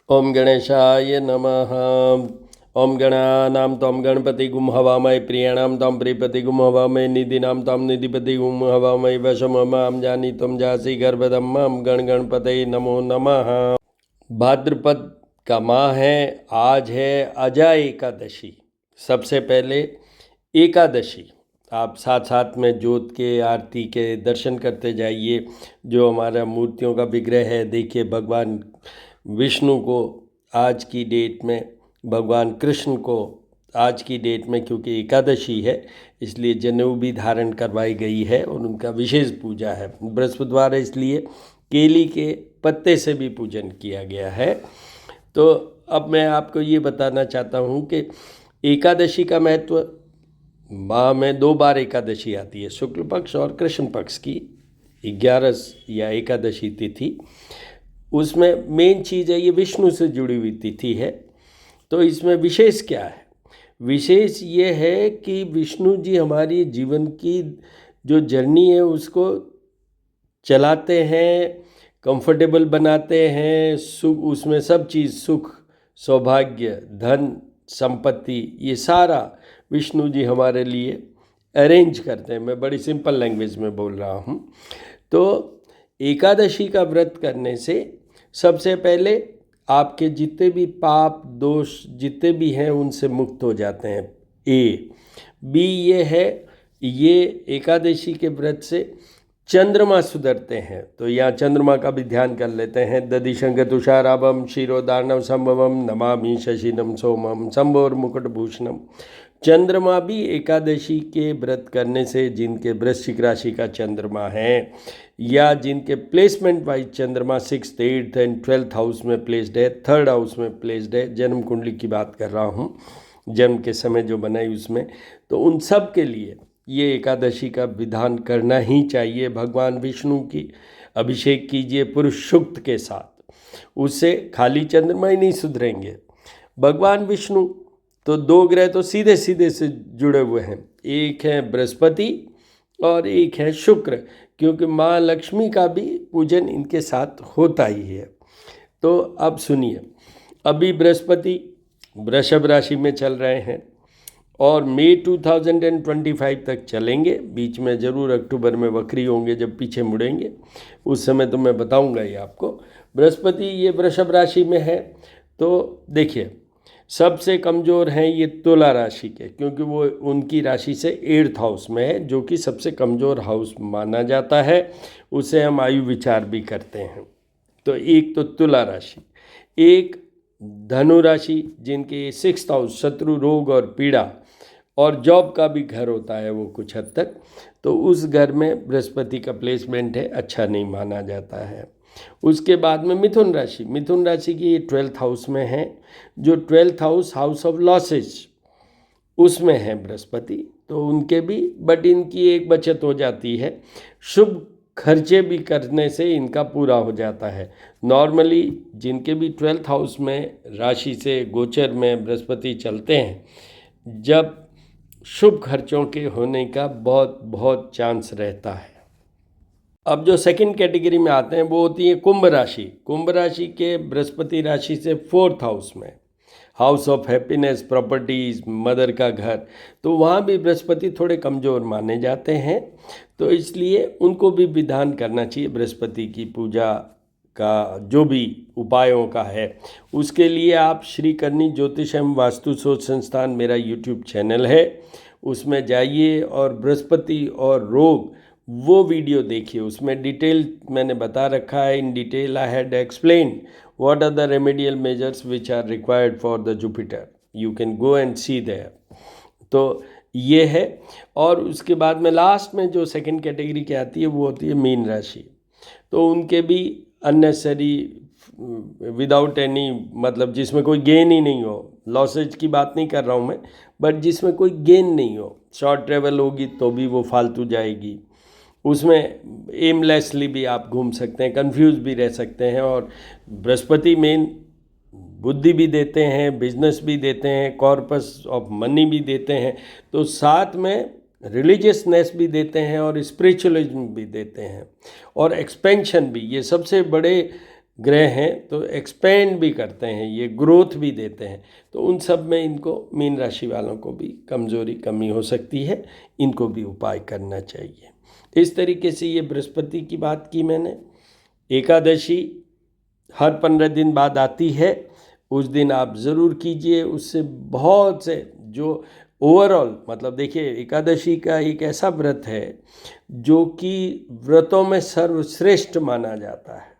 ओम गणेशाय नमः। ओम गणानां त्वं गणपतिगुं हवामहे प्रियाणां त्वं प्रियपतिगुं हवामहे निधिनां त्वं निधिपतिगुं हवामहे वशं मां जानी त्वं जासि गर्भदं मां गणपतये नमो नमः। भाद्रपद का माह है। आज है अजा एकादशी। सबसे पहले एकादशी आप साथ साथ में जोत के आरती के दर्शन करते जाइए। जो हमारा मूर्तियों का विग्रह है, देखिए भगवान विष्णु को आज की डेट में, भगवान कृष्ण को आज की डेट में, क्योंकि एकादशी है इसलिए जनेऊ भी धारण करवाई गई है और उनका विशेष पूजा है। बृहस्पतिवार है इसलिए केली के पत्ते से भी पूजन किया गया है। तो अब मैं आपको ये बताना चाहता हूँ कि एकादशी का महत्व, माह में 2 बार एकादशी आती है, शुक्ल पक्ष और कृष्ण पक्ष की 11 या एकादशी तिथि। उसमें मेन चीज़ है, ये विष्णु से जुड़ी हुई तिथि है। तो इसमें विशेष क्या है? विशेष ये है कि विष्णु जी हमारी जीवन की जो जर्नी है उसको चलाते हैं, कंफर्टेबल बनाते हैं, सुख, उसमें सब चीज़, सुख, सौभाग्य, धन, संपत्ति, ये सारा विष्णु जी हमारे लिए अरेंज करते हैं। मैं बड़ी सिंपल लैंग्वेज में बोल रहा हूँ। तो एकादशी का व्रत करने से सबसे पहले आपके जितने भी पाप दोष जितने भी हैं उनसे मुक्त हो जाते हैं। बी ये है, ये एकादशी के व्रत से चंद्रमा सुधरते हैं। तो यहाँ चंद्रमा का भी ध्यान कर लेते हैं। दधिशंख तुषाराभम क्षीरोदार्णव संभवम नमामि शशिनम सोमम शंभोर मुकुटभूषणम। चंद्रमा भी एकादशी के व्रत करने से, जिनके वृश्चिक राशि का चंद्रमा है या जिनके प्लेसमेंट वाइज चंद्रमा 6th, 8th and 12th house में प्लेस्ड है, 3rd हाउस में प्लेस्ड है, जन्म कुंडली की बात कर रहा हूँ, जन्म के समय जो बनाई उसमें, तो उन सब के लिए ये एकादशी का विधान करना ही चाहिए। भगवान विष्णु की अभिषेक कीजिए पुरुष सूक्त के साथ, उससे खाली चंद्रमा ही नहीं सुधरेंगे। भगवान विष्णु तो 2 ग्रह तो सीधे सीधे से जुड़े हुए हैं, एक है बृहस्पति और एक है शुक्र, क्योंकि माँ लक्ष्मी का भी पूजन इनके साथ होता ही है। तो अब सुनिए, अभी बृहस्पति वृषभ राशि में चल रहे हैं और मई 2025 तक चलेंगे। बीच में ज़रूर अक्टूबर में वक्री होंगे, जब पीछे मुड़ेंगे उस समय तो मैं बताऊंगा ही आपको। बृहस्पति ये वृषभ राशि में है। तो देखिए, सबसे कमज़ोर हैं ये तुला राशि के, क्योंकि वो उनकी राशि से 8th हाउस में है, जो कि सबसे कमज़ोर हाउस माना जाता है। उसे हम आयु विचार भी करते हैं। तो एक तो तुला राशि, एक धनु राशि, जिनके 6th हाउस शत्रु, रोग और पीड़ा और जॉब का भी घर होता है वो कुछ हद तक, तो उस घर में बृहस्पति का प्लेसमेंट है, अच्छा नहीं माना जाता है। उसके बाद में मिथुन राशि, मिथुन राशि की ये 12th हाउस में है, जो 12th house, house of losses, उसमें है बृहस्पति। तो उनके भी, बट इनकी एक बचत हो जाती है, शुभ खर्चे भी करने से इनका पूरा हो जाता है। नॉर्मली जिनके भी 12th हाउस में राशि से गोचर में बृहस्पति चलते हैं, जब शुभ खर्चों के होने का बहुत बहुत चांस रहता है। अब जो सेकंड कैटेगरी में आते हैं वो होती है कुंभ राशि। कुंभ राशि के बृहस्पति राशि से 4th हाउस में, house of happiness, properties, mother का घर, तो वहाँ भी बृहस्पति थोड़े कमज़ोर माने जाते हैं। तो इसलिए उनको भी विधान करना चाहिए बृहस्पति की पूजा का, जो भी उपायों का है। उसके लिए आप श्री करनी ज्योतिष एवं वास्तु शोध संस्थान, मेरा यूट्यूब चैनल है, उसमें जाइए और बृहस्पति और रोग वो वीडियो देखिए। उसमें डिटेल मैंने बता रखा है। In detail I had explain what are the remedial measures which are required for the Jupiter. You can go and see there. तो ये है। और उसके बाद में लास्ट में जो सेकंड कैटेगरी की आती है वो होती है मीन राशि। तो उनके भी अननेसेसरी, विदाउट एनी, मतलब जिसमें कोई गेन ही नहीं हो, लॉसेज की बात नहीं कर रहा हूँ मैं, बट जिसमें कोई गेन नहीं हो, शॉर्ट ट्रेवल होगी तो भी वो फालतू जाएगी, उसमें एमलेसली भी आप घूम सकते हैं, कंफ्यूज भी रह सकते हैं। और बृहस्पति मेन बुद्धि भी देते हैं, बिजनेस भी देते हैं, कॉर्पस ऑफ मनी भी देते हैं, तो साथ में रिलीजियसनेस भी देते हैं और स्पिरिचुअलिज्म भी देते हैं और एक्सपेंशन भी। ये सबसे बड़े ग्रह हैं तो एक्सपेंड भी करते हैं, ये ग्रोथ भी देते हैं। तो उन सब में इनको, मीन राशि वालों को भी कमज़ोरी कमी हो सकती है, इनको भी उपाय करना चाहिए। इस तरीके से ये बृहस्पति की बात की मैंने। एकादशी हर 15 दिन बाद आती है, उस दिन आप ज़रूर कीजिए। उससे बहुत से जो ओवरऑल, मतलब देखिए, एकादशी का एक ऐसा व्रत है जो कि व्रतों में सर्वश्रेष्ठ माना जाता है।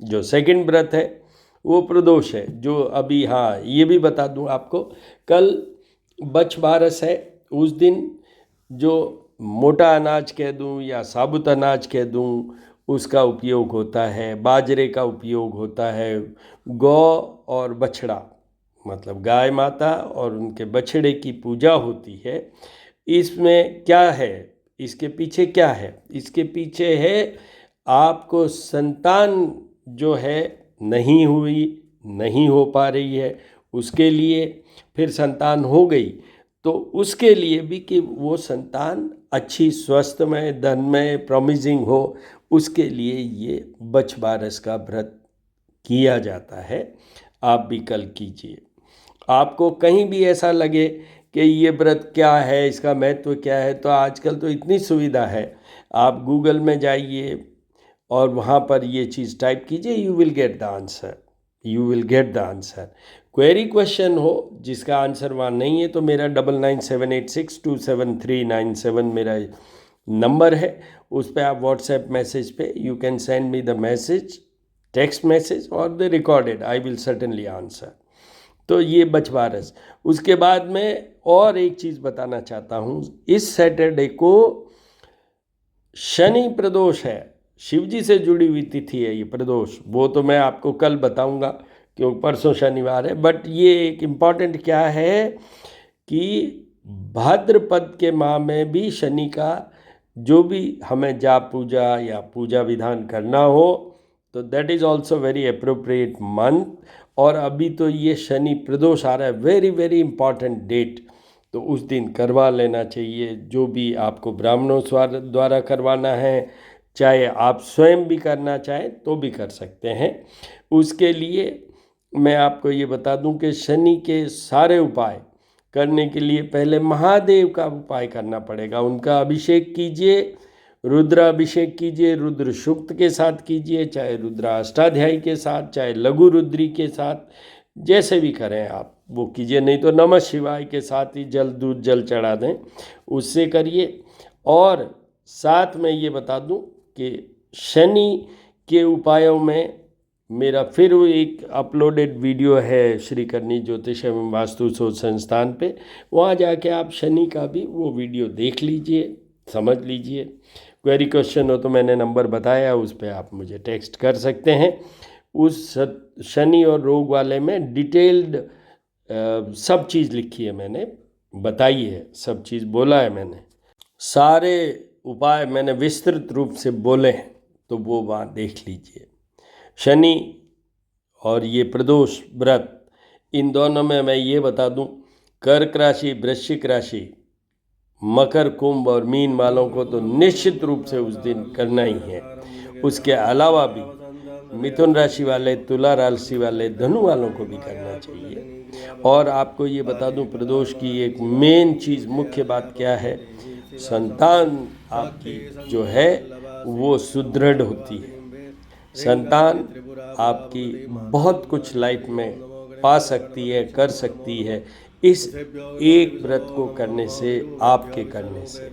जो सेकंड व्रत है वो प्रदोष है, जो अभी, हाँ ये भी बता दूं आपको, कल बछ बारस है। उस दिन जो मोटा अनाज कह दूं या साबुत अनाज कह दूं, उसका उपयोग होता है, बाजरे का उपयोग होता है। गौ और बछड़ा, मतलब गाय माता और उनके बछड़े की पूजा होती है। इसमें क्या है, इसके पीछे क्या है? इसके पीछे है, आपको संतान जो है नहीं हुई, नहीं हो पा रही है, उसके लिए, फिर संतान हो गई तो उसके लिए भी कि वो संतान अच्छी, स्वस्थमय, धनमय, प्रॉमिसिंग हो, उसके लिए ये बछ बारस का व्रत किया जाता है। आप भी कल कीजिए। आपको कहीं भी ऐसा लगे कि ये व्रत क्या है, इसका महत्व क्या है, तो आजकल तो इतनी सुविधा है, आप गूगल में जाइए और वहाँ पर ये चीज़ टाइप कीजिए, you will get the answer, you will get the answer. Query question हो जिसका आंसर वहाँ नहीं है तो मेरा 9978627397 मेरा नंबर है, उस पर आप व्हाट्सएप मैसेज पे you can send me the message, text message और the recorded, I will certainly answer. तो ये बछ बारस। उसके बाद में और एक चीज़ बताना चाहता हूँ, इस सैटरडे को शनि प्रदोष है, शिव जी से जुड़ी हुई तिथि है ये प्रदोष। वो तो मैं आपको कल बताऊंगा क्योंकि परसों शनिवार है। बट ये एक इम्पॉर्टेंट क्या है कि भाद्रपद के माह में भी शनि का जो भी हमें जाप पूजा या पूजा विधान करना हो तो that is also very appropriate month. और अभी तो ये शनि प्रदोष आ रहा है, वेरी वेरी इम्पॉर्टेंट डेट, तो उस दिन करवा लेना चाहिए। जो भी आपको ब्राह्मणों द्वारा करवाना है, चाहे आप स्वयं भी करना चाहें तो भी कर सकते हैं। उसके लिए मैं आपको ये बता दूं कि शनि के सारे उपाय करने के लिए पहले महादेव का उपाय करना पड़ेगा। उनका अभिषेक कीजिए, रुद्राभिषेक कीजिए, रुद्र सूक्त के साथ कीजिए, चाहे रुद्राष्टाध्यायी के साथ, चाहे लघु रुद्री के साथ, जैसे भी करें आप वो कीजिए। नहीं तो नमः शिवाय के साथ ही जल, दूध, जल चढ़ा दें, उससे करिए। और साथ में ये बता दूं कि शनि के उपायों में मेरा फिर एक अपलोडेड वीडियो है श्री करनी ज्योतिष एवं वास्तु शोध संस्थान पे, वहाँ जाके आप शनि का भी वो वीडियो देख लीजिए, समझ लीजिए। क्वेरी क्वेश्चन हो तो मैंने नंबर बताया, उस पर आप मुझे टेक्स्ट कर सकते हैं। उस शनि और रोग वाले में डिटेल्ड सब चीज़ लिखी है मैंने, बताई है, सब चीज़ बोला है मैंने, सारे उपाय मैंने विस्तृत रूप से बोले हैं, तो वो वहाँ देख लीजिए। शनि और ये प्रदोष व्रत, इन दोनों में मैं ये बता दूं, कर्क राशि, वृश्चिक राशि, मकर, कुंभ और मीन वालों को तो निश्चित रूप से उस दिन करना ही है। उसके अलावा भी मिथुन राशि वाले, तुला राशि वाले, धनु वालों को भी करना चाहिए। और आपको ये बता दूं, प्रदोष की एक मेन चीज़, मुख्य बात क्या है, संतान आपकी जो है वो सुदृढ़ होती है। संतान आपकी बहुत कुछ लाइफ में पा सकती है, कर सकती है, इस एक व्रत को करने से, आपके करने से।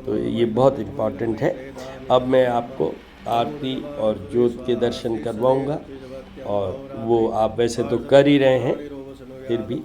तो ये बहुत इम्पॉर्टेंट है। अब मैं आपको आरती और ज्योत के दर्शन करवाऊंगा, और वो आप वैसे तो कर ही रहे हैं, फिर भी।